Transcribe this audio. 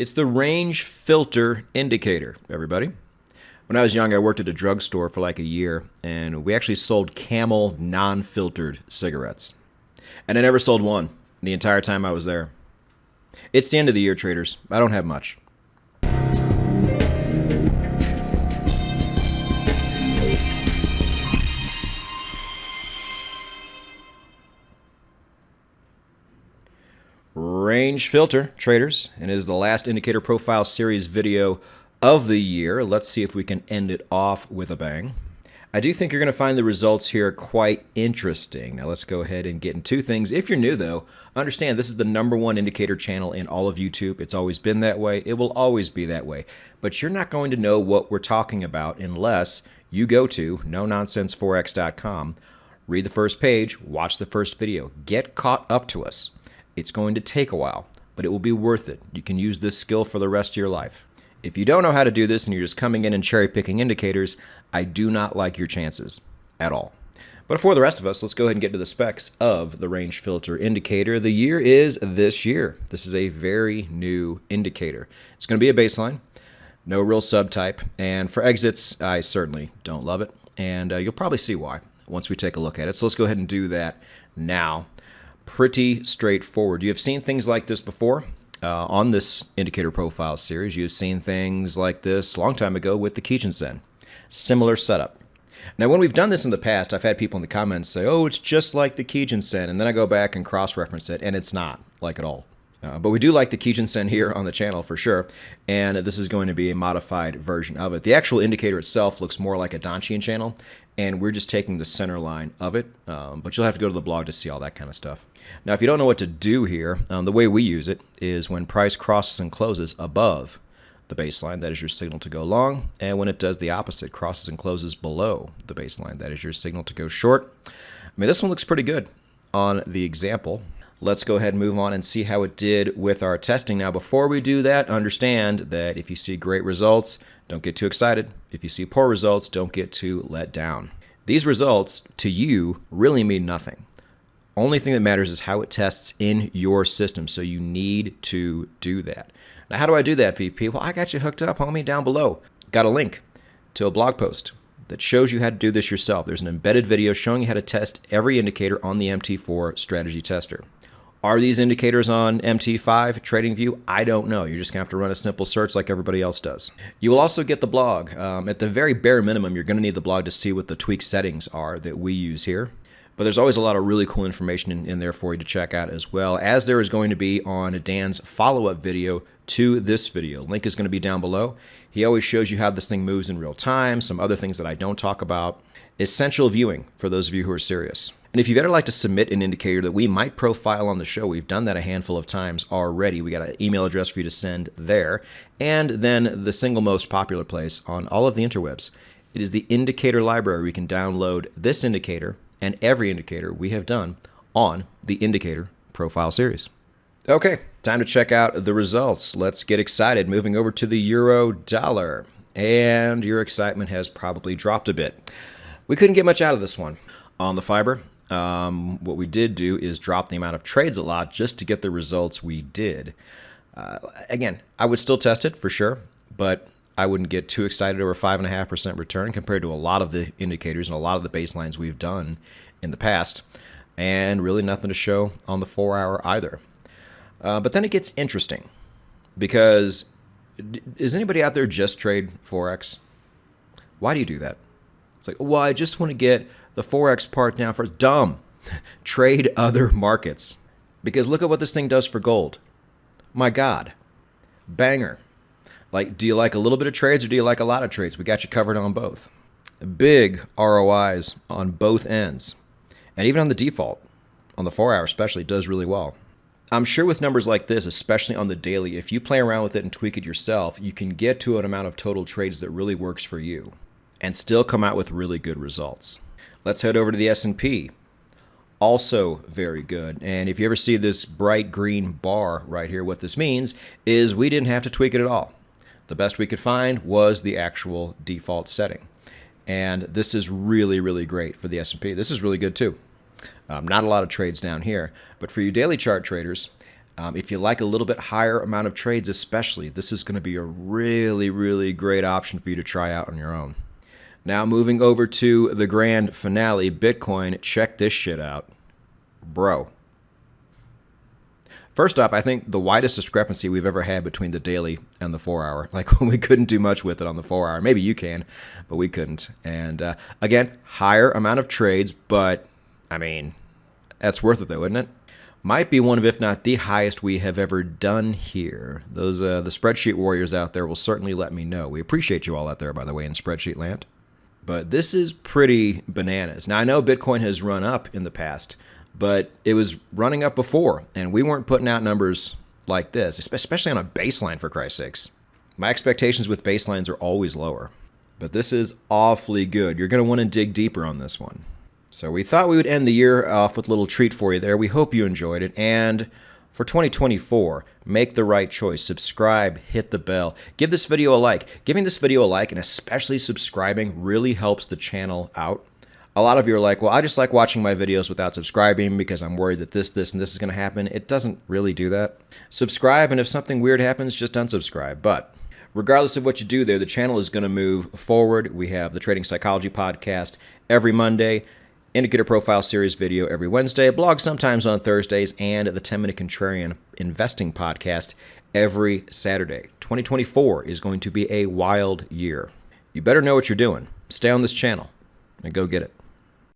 It's the range filter indicator, everybody. When I was young, I worked at a drugstore for like a year, and we actually sold Camel non-filtered cigarettes. And I never sold one the entire time I was there. It's the end of the year, traders. I don't have much. Range filter, traders, and it is the last indicator profile series video of the year. Let's see if we can end it off with a bang. I do think you're going to find the results here quite interesting. Now let's go ahead and get into things. If you're new though, understand this is the #1 indicator channel in all of YouTube. It's always been that way. It will always be that way. But you're not going to know what we're talking about unless you go to nononsenseforex.com, read the first page, watch the first video, get caught up to us. It's going to take a while, but it will be worth it. You can use this skill for the rest of your life. If you don't know how to do this and you're just coming in and cherry picking indicators, I do not like your chances at all. But for the rest of us, let's go ahead and get to the specs of the range filter indicator. The year is this year. This is a very new indicator. It's going to be a baseline, no real subtype, and for exits, I certainly don't love it, and you'll probably see why once we take a look at it. So let's go ahead and do that now. Pretty straightforward. You have seen things like this before on this indicator profile series. You've seen things like this a long time ago with the Kijun-sen. Similar setup. Now, when we've done this in the past, I've had people in the comments say, oh, it's just like the Kijun-sen, and then I go back and cross-reference it, and it's not like at all. But we do like the Kijun-sen here on the channel for sure, and this is going to be a modified version of it. The actual indicator itself looks more like a Donchian channel, and we're just taking the center line of it, but you'll have to go to the blog to see all that kind of stuff. Now, if you don't know what to do here, the way we use it is when price crosses and closes above the baseline, that is your signal to go long, and when it does the opposite, crosses and closes below the baseline, that is your signal to go short. I mean, this one looks pretty good on the example. Let's go ahead and move on and see how it did with our testing. Now, before we do that, understand that if you see great results, don't get too excited. If you see poor results, don't get too let down. These results, to you, really mean nothing. Only thing that matters is how it tests in your system, so you need to do that. Now, how do I do that, VP? Well, I got you hooked up, homie, down below. Got a link to a blog post that shows you how to do this yourself. There's an embedded video showing you how to test every indicator on the MT4 strategy tester. Are these indicators on MT5 TradingView? I don't know. You're just going to have to run a simple search like everybody else does. You will also get the blog. At the very bare minimum, you're going to need the blog to see what the tweak settings are that we use here. But there's always a lot of really cool information in there for you to check out as well, as there is going to be on Dan's follow-up video to this video. Link is going to be down below. He always shows you how this thing moves in real time, some other things that I don't talk about. Essential viewing for those of you who are serious. And if you'd ever like to submit an indicator that we might profile on the show, we've done that a handful of times already. We got an email address for you to send there. And then the single most popular place on all of the interwebs, it is the indicator library. We can download this indicator and every indicator we have done on the indicator profile series. Okay, time to check out the results. Let's get excited. Moving over to the euro dollar. And your excitement has probably dropped a bit. We couldn't get much out of this one. On the fiber, what we did do is drop the amount of trades a lot just to get the results we did. Again, I would still test it for sure, but I wouldn't get too excited over 5.5% return compared to a lot of the indicators and a lot of the baselines we've done in the past, and really nothing to show on the 4-hour either. But then it gets interesting because does anybody out there just trade Forex? Why do you do that? It's like, well, I just want to get the Forex part down first. Dumb. Trade other markets. Because look at what this thing does for gold. My God. Banger. Like, do you like a little bit of trades or do you like a lot of trades? We got you covered on both. Big ROIs on both ends. And even on the default, on the 4-hour especially, does really well. I'm sure with numbers like this, especially on the daily, if you play around with it and tweak it yourself, you can get to an amount of total trades that really works for you and still come out with really good results. Let's head over to the S&P. Also very good. And if you ever see this bright green bar right here, what this means is we didn't have to tweak it at all. The best we could find was the actual default setting. And this is really, really great for the S&P. This is really good too. Not a lot of trades down here. But for you daily chart traders, If you like a little bit higher amount of trades especially, this is going to be a really, really great option for you to try out on your own. Now moving over to the grand finale, Bitcoin, check this shit out. Bro. First up, I think the widest discrepancy we've ever had between the daily and the 4-hour. Like, we couldn't do much with it on the 4-hour. Maybe you can, but we couldn't. And again, higher amount of trades, but I mean, that's worth it though, isn't it? Might be one of, if not the highest we have ever done here. Those the spreadsheet warriors out there will certainly let me know. We appreciate you all out there, by the way, in spreadsheet land. But this is pretty bananas. Now, I know Bitcoin has run up in the past, but it was running up before, and we weren't putting out numbers like this, especially on a baseline, for Christ's sakes. My expectations with baselines are always lower, but this is awfully good. You're going to want to dig deeper on this one. So we thought we would end the year off with a little treat for you there. We hope you enjoyed it. And for 2024, make the right choice. Subscribe, hit the bell, give this video a like. Giving this video a like and especially subscribing really helps the channel out. A lot of you are like, well, I just like watching my videos without subscribing because I'm worried that this, and this is going to happen. It doesn't really do that. Subscribe, and if something weird happens, just unsubscribe. But regardless of what you do there, the channel is going to move forward. We have the Trading Psychology podcast every Monday, Indicator Profile Series video every Wednesday, blog sometimes on Thursdays, and the 10-Minute Contrarian Investing podcast every Saturday. 2024 is going to be a wild year. You better know what you're doing. Stay on this channel and go get it.